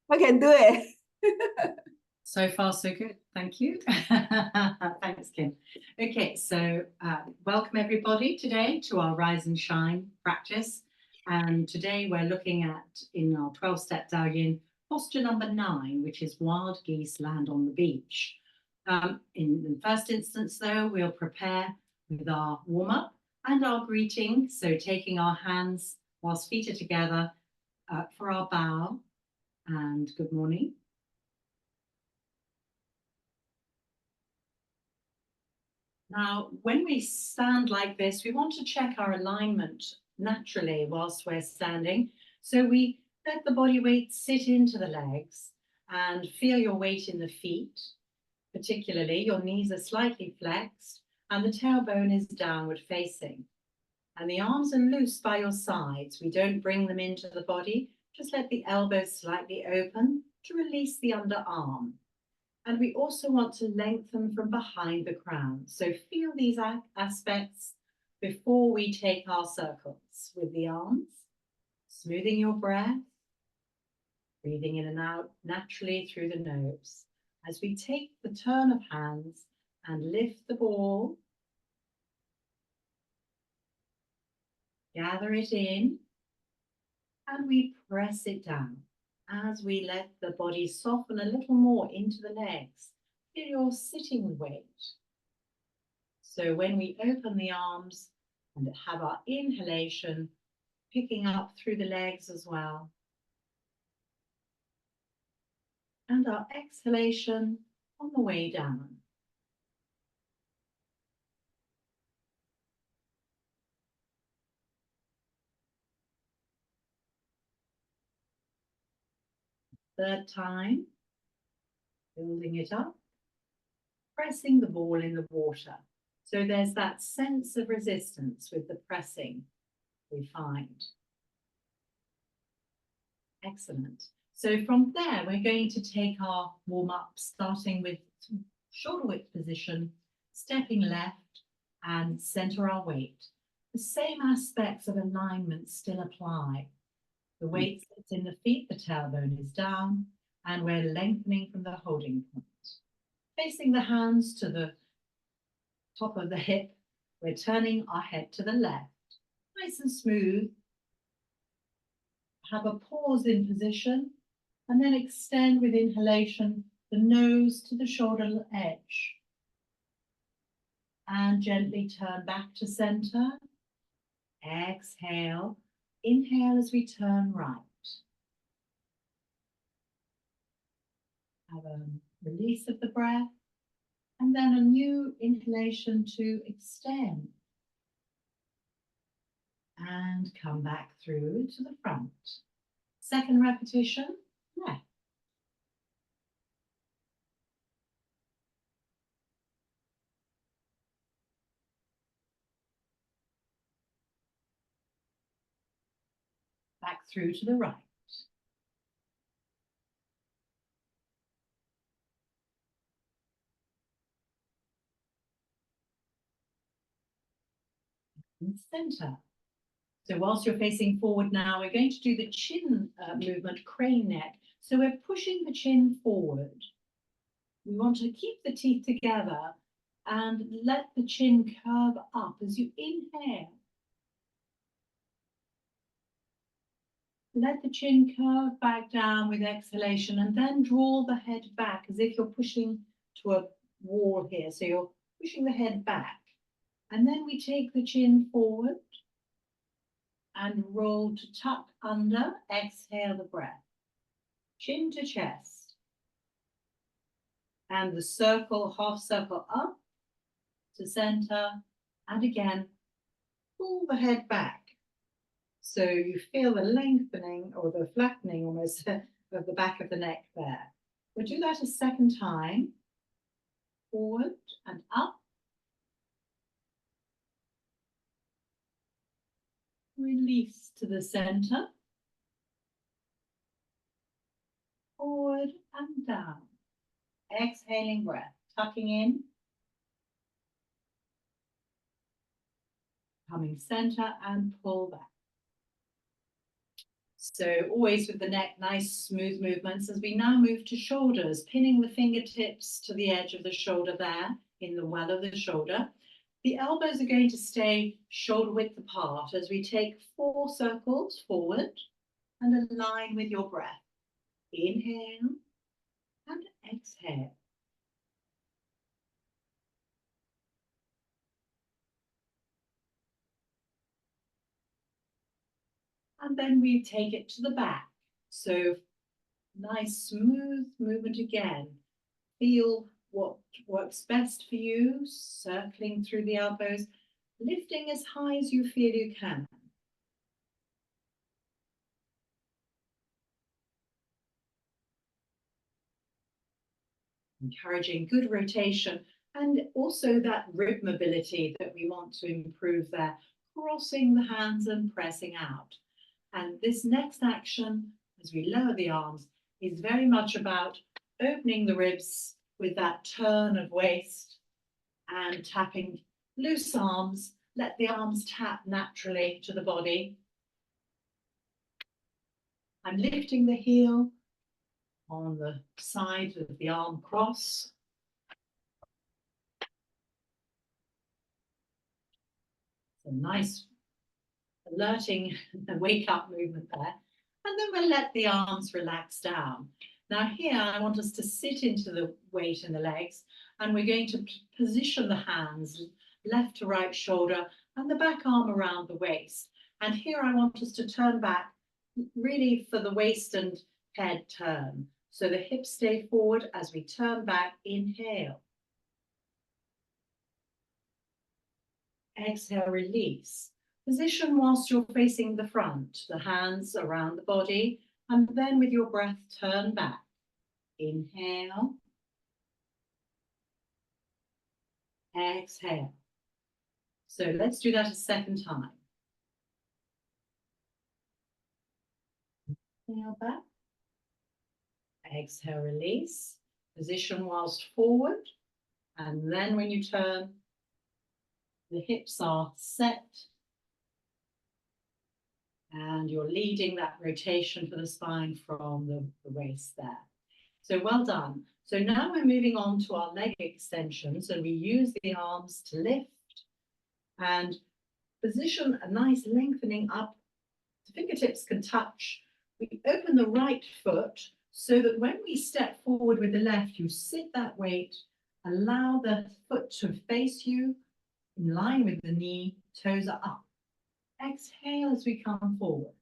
I can do it. So far, so good. Thank you. Thanks, Kim. Okay, so welcome everybody today to our Rise and Shine practice. And today we're looking at, in our 12-step Daoyin, posture number 9, which is wild geese land on the beach. In the first instance, though, we'll prepare with our warm-up and our greeting. So taking our hands whilst feet are together for our bow and good morning. Now, when we stand like this, we want to check our alignment naturally whilst we're standing. So we let the body weight sit into the legs and feel your weight in the feet. Particularly, your knees are slightly flexed and the tailbone is downward facing. And the arms are loose by your sides. We don't bring them into the body. Just let the elbows slightly open to release the underarm. And we also want to lengthen from behind the crown. So feel these aspects before we take our circles with the arms, smoothing your breath, breathing in and out naturally through the nose. As we take the turn of hands and lift the ball, gather it in, and we press it down. As we let the body soften a little more into the legs, feel your sitting weight. So when we open the arms and have our inhalation, picking up through the legs as well. And our exhalation on the way down. Third time, building it up, pressing the ball in the water. So there's that sense of resistance with the pressing we find. Excellent. So from there, we're going to take our warm-up, starting with shoulder width position, stepping left and center our weight. The same aspects of alignment still apply. The weight sits in the feet, the tailbone is down, and we're lengthening from the holding point. Facing the hands to the top of the hip, we're turning our head to the left. Nice and smooth. Have a pause in position, and then extend with inhalation, the nose to the shoulder edge. And gently turn back to center. Exhale. Inhale as we turn right. Have a release of the breath. And then a new inhalation to extend. And come back through to the front. Second repetition, left. Back through to the right. And center. So whilst you're facing forward now, we're going to do the chin movement, crane neck. So we're pushing the chin forward. We want to keep the teeth together and let the chin curve up as you inhale. Let the chin curve back down with exhalation and then draw the head back as if you're pushing to a wall here. So you're pushing the head back. And then we take the chin forward and roll to tuck under. Exhale the breath. Chin to chest. And the circle, half circle up to center. And again, pull the head back. So you feel the lengthening or the flattening almost of the back of the neck there. We'll do that a second time. Forward and up. Release to the center. Forward and down. Exhaling breath, tucking in. Coming center and pull back. So always with the neck, nice smooth movements as we now move to shoulders, pinning the fingertips to the edge of the shoulder there in the well of the shoulder. The elbows are going to stay shoulder width apart as we take 4 circles forward and align with your breath. Inhale and exhale. And then we take it to the back. So nice smooth movement again. Feel what works best for you, circling through the elbows, lifting as high as you feel you can. Encouraging good rotation and also that rib mobility that we want to improve there, crossing the hands and pressing out. And this next action, as we lower the arms, is very much about opening the ribs with that turn of waist and tapping loose arms. Let the arms tap naturally to the body. I'm lifting the heel on the side of the arm cross. A nice alerting the wake up movement there. And then we'll let the arms relax down. Now here, I want us to sit into the weight in the legs, and we're going to position the hands left to right shoulder and the back arm around the waist. And here I want us to turn back really for the waist and head turn. So the hips stay forward as we turn back, inhale. Exhale, release. Position whilst you're facing the front, the hands around the body, and then with your breath, turn back. Inhale. Exhale. So let's do that a second time. Inhale back. Exhale, release. Position whilst forward. And then when you turn, the hips are set. And you're leading that rotation for the spine from the waist there. So well done. So now we're moving on to our leg extensions, and we use the arms to lift and position a nice lengthening up. The fingertips can touch. We open the right foot so that when we step forward with the left, you sit that weight, allow the foot to face you in line with the knee, toes are up. Exhale as we come forward.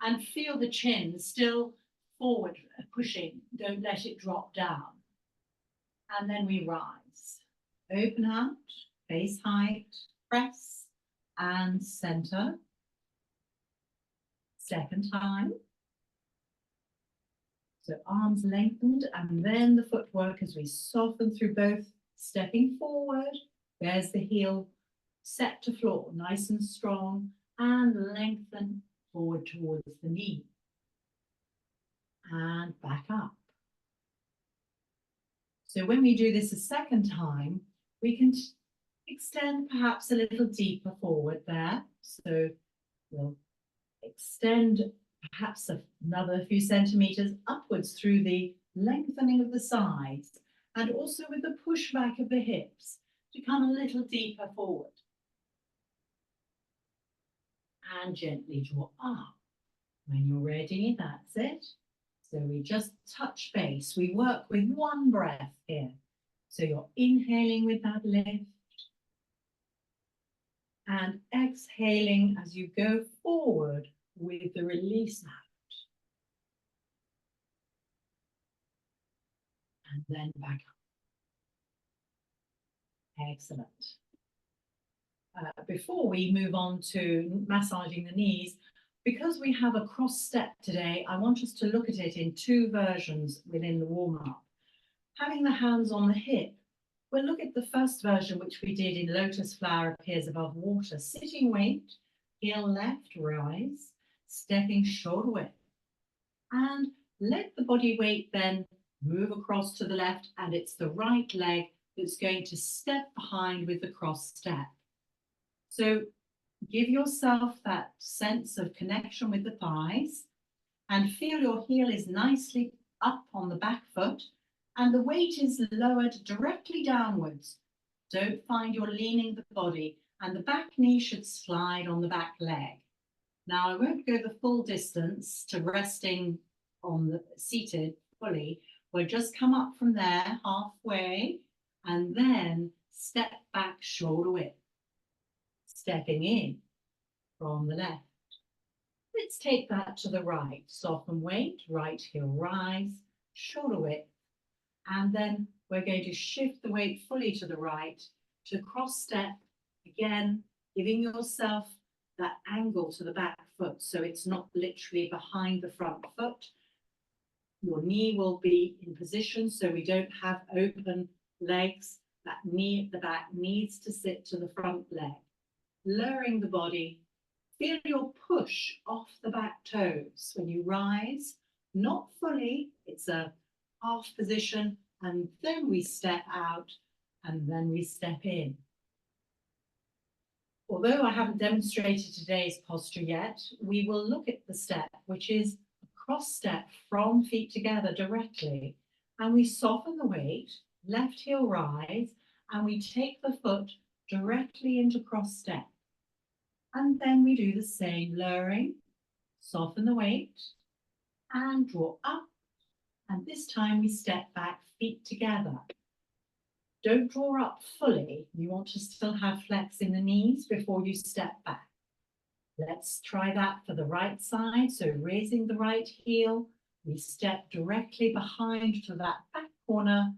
And feel the chin still forward, pushing. Don't let it drop down. And then we rise. Open out, face height, press, and center. Second time. So arms lengthened, and then the footwork as we soften through both, stepping forward. There's the heel set to floor, nice and strong, and lengthen forward towards the knee. And back up. So when we do this a second time, we can extend perhaps a little deeper forward there. So we'll extend perhaps another few centimeters upwards through the lengthening of the sides, and also with the push back of the hips to come a little deeper forward. And gently draw up. When you're ready, that's it. So we just touch base. We work with one breath here. So you're inhaling with that lift and exhaling as you go forward with the release out. And then back up. Excellent. Before we move on to massaging the knees, because we have a cross step today, I want us to look at it in 2 versions within the warm-up. Having the hands on the hip, we'll look at the first version, which we did in Lotus Flower Appears Above Water. Sitting weight, heel left, rise, stepping shoulder width. And let the body weight then move across to the left, and it's the right leg that's going to step behind with the cross step. So Give yourself that sense of connection with the thighs and feel your heel is nicely up on the back foot and the weight is lowered directly downwards. Don't find you're leaning the body, and the back knee should slide on the back leg. Now, I won't go the full distance to resting on the seated fully. We'll just come up from there halfway and then step back shoulder width, stepping in from the left. Let's take that to the right. Soften weight, right heel rise, shoulder width, and then we're going to shift the weight fully to the right to cross step, again, giving yourself that angle to the back foot so it's not literally behind the front foot. Your knee will be in position so we don't have open legs. That knee at the back needs to sit to the front leg. Lowering the body, feel your push off the back toes when you rise, not fully, it's a half position, and then we step out and then we step in. Although I haven't demonstrated today's posture yet, we will look at the step, which is a cross step from feet together directly. And we soften the weight, left heel rise, and we take the foot directly into cross step. And then we do the same, lowering, soften the weight, and draw up. And this time we step back, feet together. Don't draw up fully. You want to still have flex in the knees before you step back. Let's try that for the right side. So raising the right heel, we step directly behind to that back corner,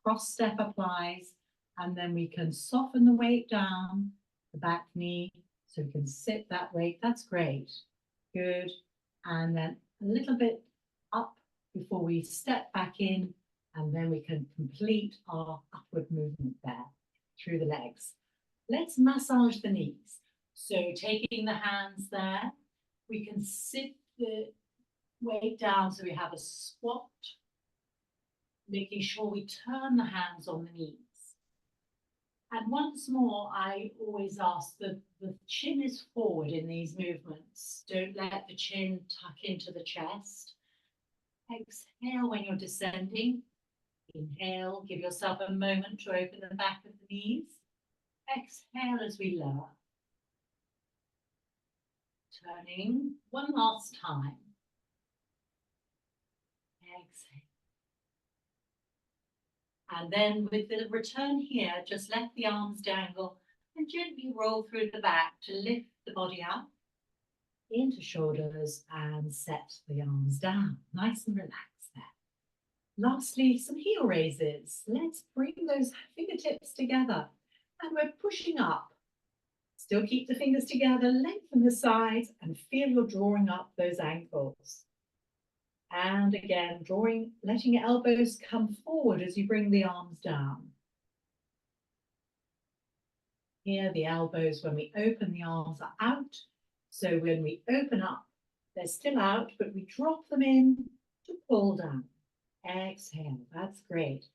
cross step applies, and then we can soften the weight down, the back knee, so we can sit that weight. That's great. Good. And then a little bit up before we step back in, and then we can complete our upward movement there through the legs. Let's massage the knees. So taking the hands there, we can sit the weight down so we have a squat, making sure we turn the hands on the knees. And once more, I always ask the chin is forward in these movements. Don't let the chin tuck into the chest. Exhale when you're descending. Inhale, give yourself a moment to open the back of the knees. Exhale as we lower. Turning one last time. Exhale. And then with the return here, just let the arms dangle and gently roll through the back to lift the body up into shoulders and set the arms down. Nice and relaxed there. Lastly, some heel raises. Let's bring those fingertips together and we're pushing up. Still keep the fingers together, lengthen the sides and feel you're drawing up those ankles. And again, letting your elbows come forward as you bring the arms down. Here, the elbows, when we open the arms, are out. So when we open up, they're still out, but we drop them in to pull down. Exhale, that's great.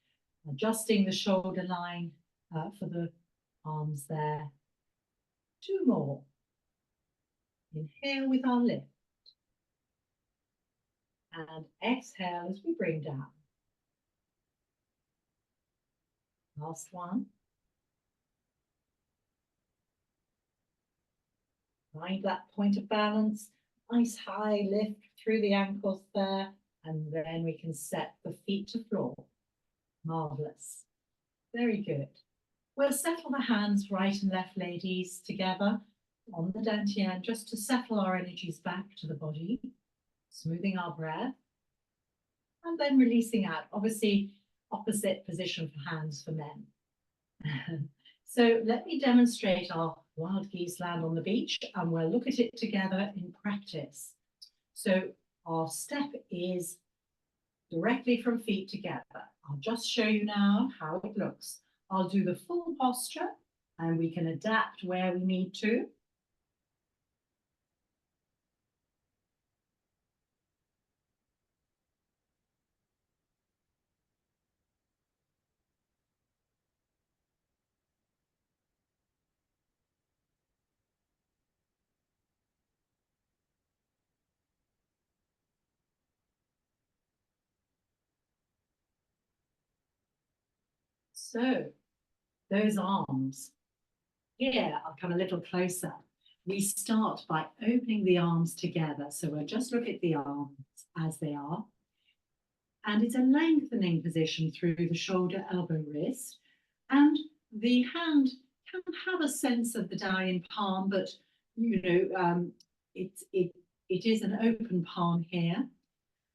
Adjusting the shoulder line for the arms there. 2 more. Inhale with our lift. And exhale as we bring down. Last one. Find that point of balance. Nice high lift through the ankles there. And then we can set the feet to floor. Marvelous. Very good. We'll settle the hands right and left, ladies, together on the dantian, just to settle our energies back to the body, smoothing our breath, and then releasing out. Obviously, opposite position for hands for men. So let me demonstrate our wild geese land on the beach, and we'll look at it together in practice. So our step is directly from feet together. I'll just show you now how it looks. I'll do the full posture and we can adapt where we need to. So those arms, here, I'll come a little closer. We start by opening the arms together. So we'll just look at the arms as they are. And it's a lengthening position through the shoulder, elbow, wrist. And the hand can have a sense of the Daoyin palm, but it is an open palm here.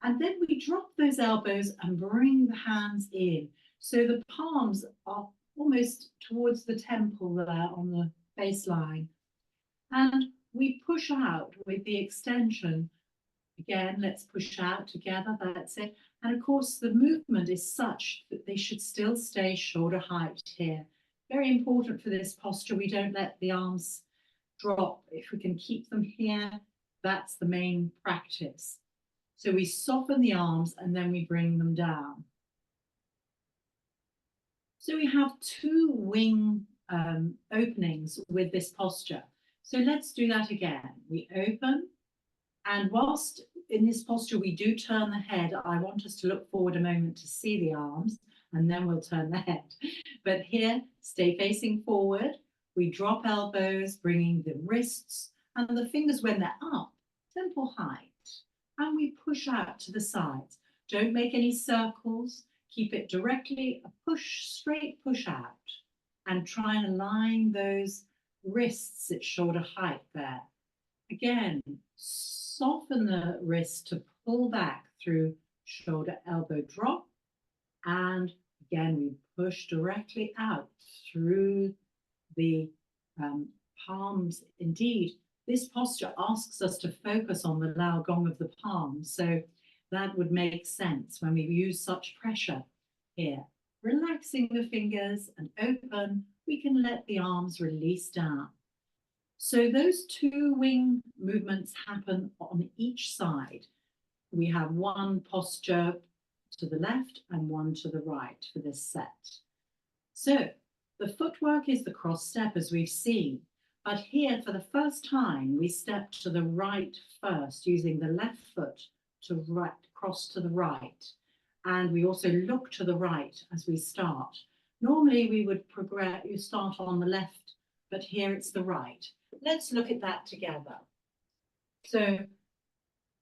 And then we drop those elbows and bring the hands in. So the palms are almost towards the temple there on the baseline. And we push out with the extension. Again, let's push out together, that's it. And of course, the movement is such that they should still stay shoulder height here. Very important for this posture, we don't let the arms drop. If we can keep them here, that's the main practice. So we soften the arms and then we bring them down. So we have two wing openings with this posture. So let's do that again. We open, and whilst in this posture we do turn the head, I want us to look forward a moment to see the arms, and then we'll turn the head. But here, stay facing forward. We drop elbows, bringing the wrists and the fingers when they're up, temple height. And we push out to the sides. Don't make any circles. Keep it directly, a push, straight push out. And try and align those wrists at shoulder height there. Again, soften the wrist to pull back through shoulder, elbow drop. And again, we push directly out through the palms. Indeed, this posture asks us to focus on the Lao Gong of the palms. So that would make sense when we use such pressure here. Relaxing the fingers and open, we can let the arms release down. So those two wing movements happen on each side. We have one posture to the left and one to the right for this set. So the footwork is the cross step as we've seen, but here for the first time, we step to the right first, using the left foot to right, cross to the right. And we also look to the right as we start. Normally we would progress, you start on the left, but here it's the right. Let's look at that together. So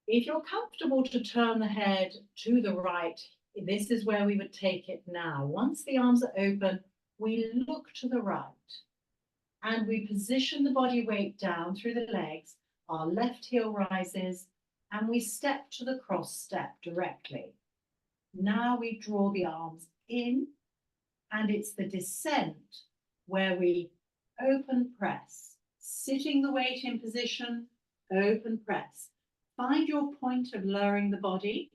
if you're comfortable to turn the head to the right, this is where we would take it now. Once the arms are open, we look to the right and we position the body weight down through the legs. Our left heel rises and we step to the cross step directly. Now we draw the arms in, and it's the descent where we open press, sitting the weight in position, open press. Find your point of lowering the body,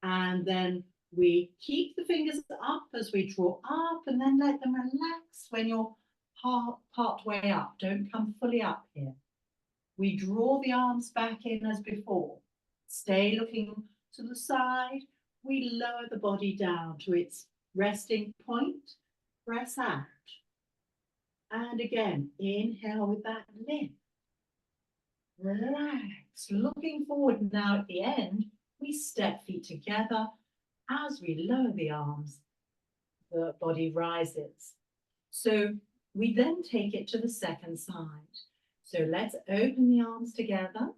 and then we keep the fingers up as we draw up, and then let them relax when you're part way up. Don't come fully up here. We draw the arms back in as before. Stay looking to the side. We lower the body down to its resting point. Press out. And again, inhale with that lift. Relax. Looking forward now at the end, we step feet together. As we lower the arms, the body rises. So we then take it to the second side. So let's open the arms together.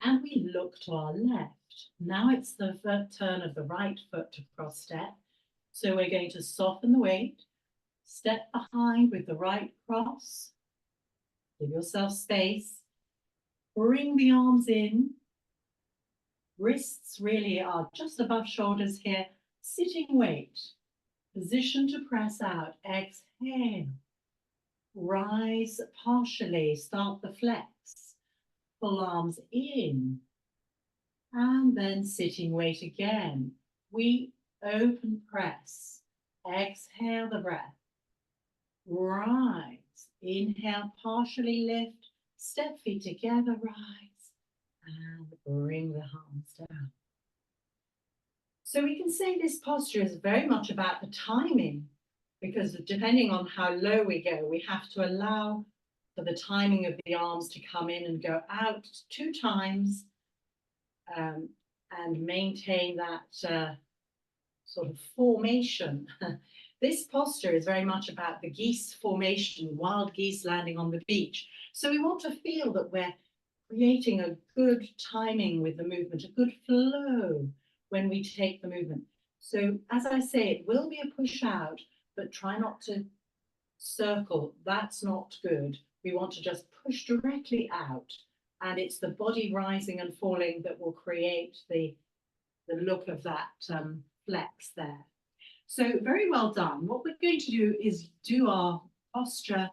And we look to our left. Now it's the turn of the right foot to cross step. So we're going to soften the weight, step behind with the right cross. Give yourself space. Bring the arms in. Wrists really are just above shoulders here. Sitting weight. Position to press out. Exhale. Rise partially. Start the flex. Pull arms in. And then sitting weight again. We open press. Exhale the breath. Rise. Inhale, partially lift. Step feet together, rise. And bring the arms down. So we can say this posture is very much about the timing, because depending on how low we go, we have to allow for the timing of the arms to come in and go out 2 times, and maintain that sort of formation. This posture is very much about the geese formation, wild geese landing on the beach. So we want to feel that we're creating a good timing with the movement, a good flow when we take the movement. So as I say, it will be a push out, but try not to circle. That's not good. We want to just push directly out. And it's the body rising and falling that will create the look of that flex there. So very well done. What we're going to do is do our posture,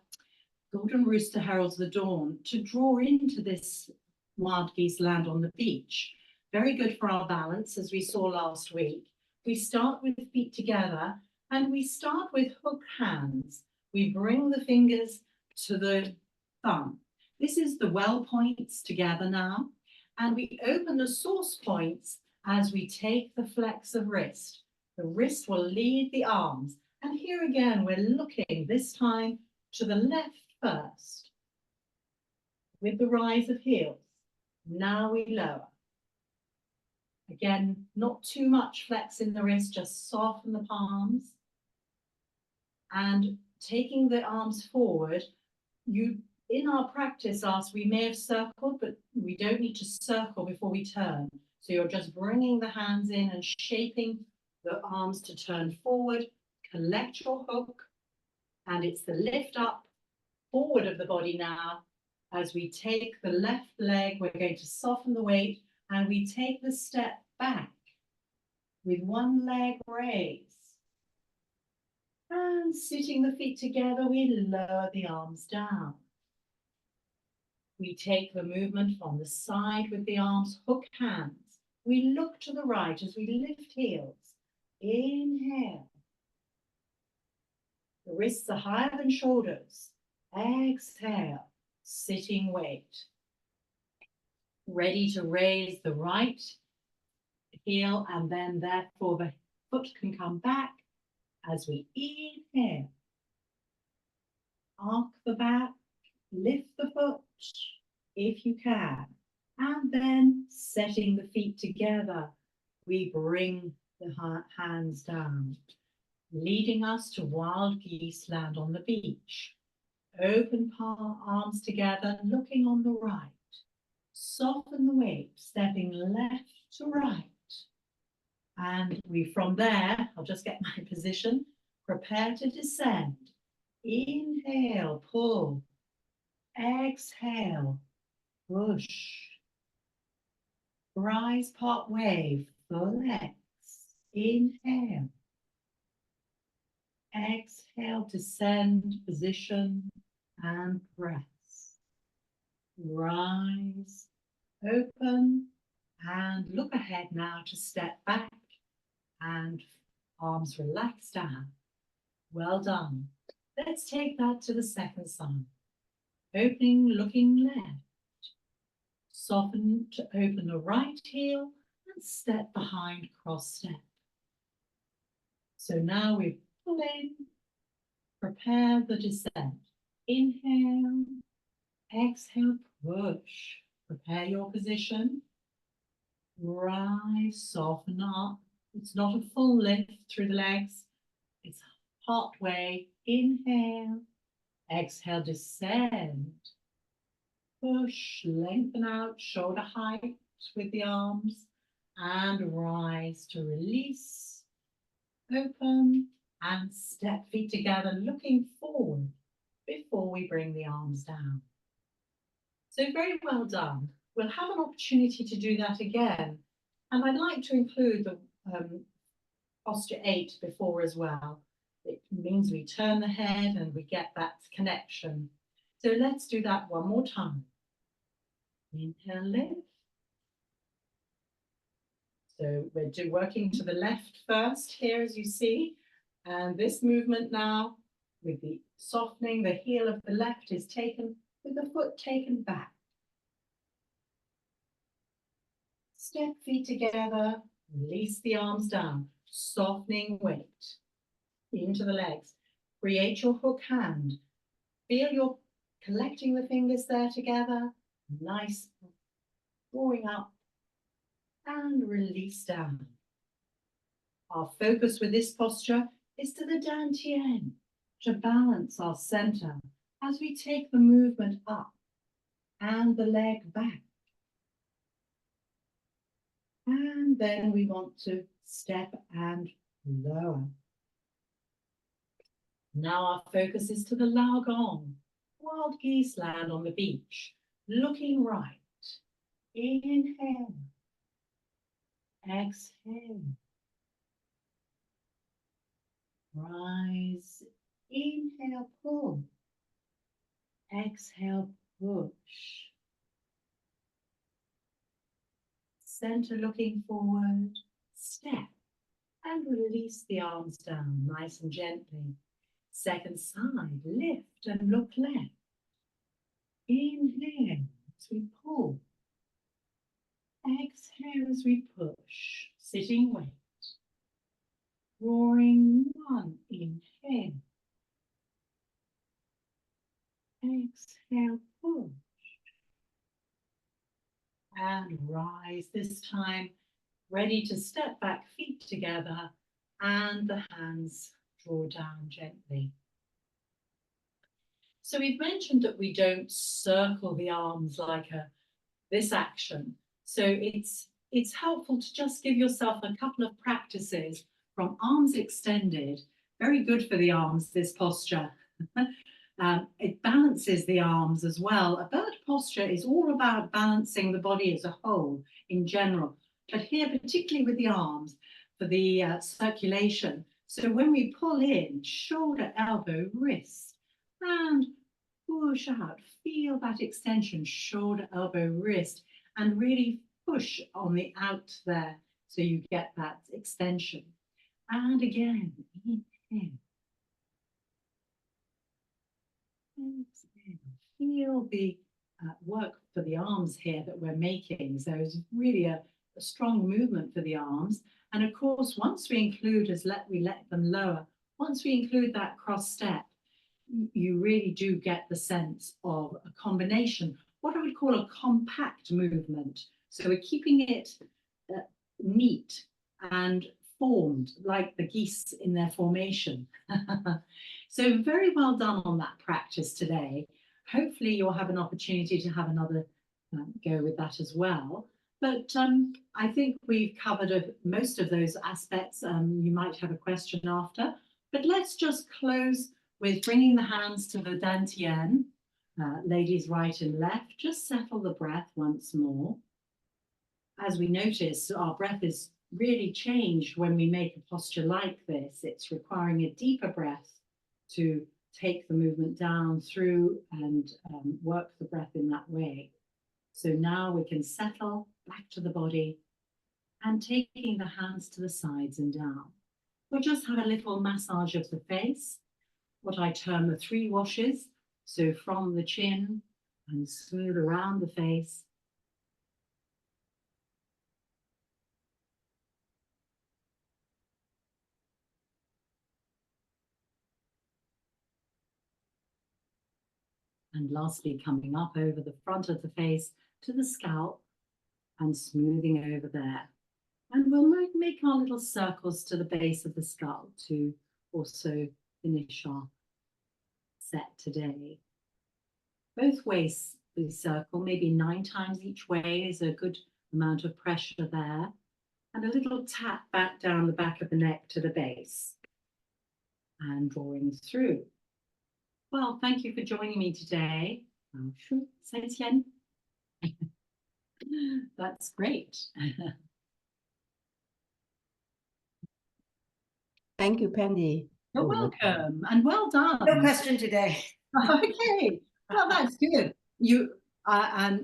Golden Rooster heralds the dawn, to draw into this wild geese land on the beach. Very good for our balance, as we saw last week. We start with feet together and we start with hook hands. We bring the fingers to the thumb. This is the well points together now. And we open the source points as we take the flex of wrist. The wrist will lead the arms. And here again, we're looking this time to the left first with the rise of heels. Now we lower. Again, not too much flex in the wrist, just soften the palms. And taking the arms forward, in our practice last, we may have circled, but we don't need to circle before we turn. So you're just bringing the hands in and shaping the arms to turn forward, collect your hook, and it's the lift up forward of the body now. As we take the left leg, we're going to soften the weight, and we take the step back with one leg raised. And sitting the feet together, we lower the arms down. We take the movement from the side with the arms, hook hands. We look to the right as we lift heels. Inhale. The wrists are higher than shoulders. Exhale, sitting weight. Ready to raise the right heel, and then therefore the foot can come back as we inhale. Arc the back, lift the foot if you can, and then setting the feet together, we bring the hands down, leading us to wild geese land on the beach. Open arms together, looking on the right. Soften the weight, stepping left to right. And from there, I'll just get my position, prepare to descend. Inhale, pull. Exhale, push. Rise, part wave, full legs. Inhale. Exhale, descend, position, and press. Rise, open, and look ahead now to step back and arms relax down. Well done. Let's take that to the second side. Opening, looking left. Soften to open the right heel and step behind, cross step. So now we pull in, prepare the descent. Inhale, exhale, push. Prepare your position. Rise, soften up. It's not a full lift through the legs. It's part way. Inhale, exhale, descend. Push, lengthen out, shoulder height with the arms, and rise to release. Open and step feet together, looking forward before we bring the arms down. So very well done. We'll have an opportunity to do that again. And I'd like to include the posture 8 before as well. It means we turn the head and we get that connection. So let's do that one more time. Inhale, lift. So we're working to the left first here, as you see. And this movement now, with the softening, the heel of the left is taken with the foot taken back. Step feet together, release the arms down, softening weight into the legs. Create your hook hand. Feel you're collecting the fingers there together. Nice. Drawing up and release down. Our focus with this posture is to the dantian, to balance our center as we take the movement up and the leg back. And then we want to step and lower. Now our focus is to the lao gong. Wild geese land on the beach, looking right. Inhale. Exhale. Rise. Inhale, pull. Exhale, push. Center looking forward. Step and release the arms down nice and gently. Second side, lift and look left. Inhale as we pull. Exhale as we push. Sitting weight. Drawing one. Inhale. Exhale, push. And rise this time. Ready to step back, feet together, and the hands draw down gently. So we've mentioned that we don't circle the arms like this action. So it's helpful to just give yourself a couple of practices from arms extended. Very good for the arms, this posture. It balances the arms as well. A bird posture is all about balancing the body as a whole in general. But here, particularly with the arms, for the circulation. So when we pull in, shoulder, elbow, wrist, and push out. Feel that extension, shoulder, elbow, wrist, and really push on the out there so you get that extension. And again, inhale. Exhale. Feel the work for the arms here that we're making. So it's really a strong movement for the arms. And of course, once we include, we let them lower, once we include that cross step, you really do get the sense of a combination, what I would call a compact movement. So we're keeping it neat and formed like the geese in their formation. So very well done on that practice today. Hopefully you'll have an opportunity to have another go with that as well. But I think we've covered most of those aspects. You might have a question after, but let's just close with bringing the hands to the dantian, ladies right and left. Just settle the breath once more. As we notice, our breath is really changed when we make a posture like this. It's requiring a deeper breath to take the movement down through and work the breath in that way. So now we can settle back to the body and taking the hands to the sides and down. We'll just have a little massage of the face, what I term the 3 washes. So from the chin and smooth around the face. And lastly, coming up over the front of the face to the scalp and smoothing over there. And we'll make our little circles to the base of the skull to also finish our set today. Both ways we circle, maybe 9 times each way is a good amount of pressure there. And a little tap back down the back of the neck to the base. And drawing through. Well, thank you for joining me today. That's great. Thank you, Pendy. You're welcome and well done. No question today. Okay, well, that's good. You are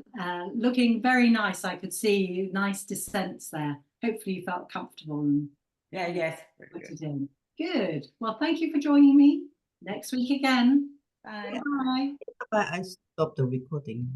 looking very nice. I could see nice descents there. Hopefully you felt comfortable and Yes. put it in. Good. Well, thank you for joining me. Next week again. Bye. Bye. I stopped the recording.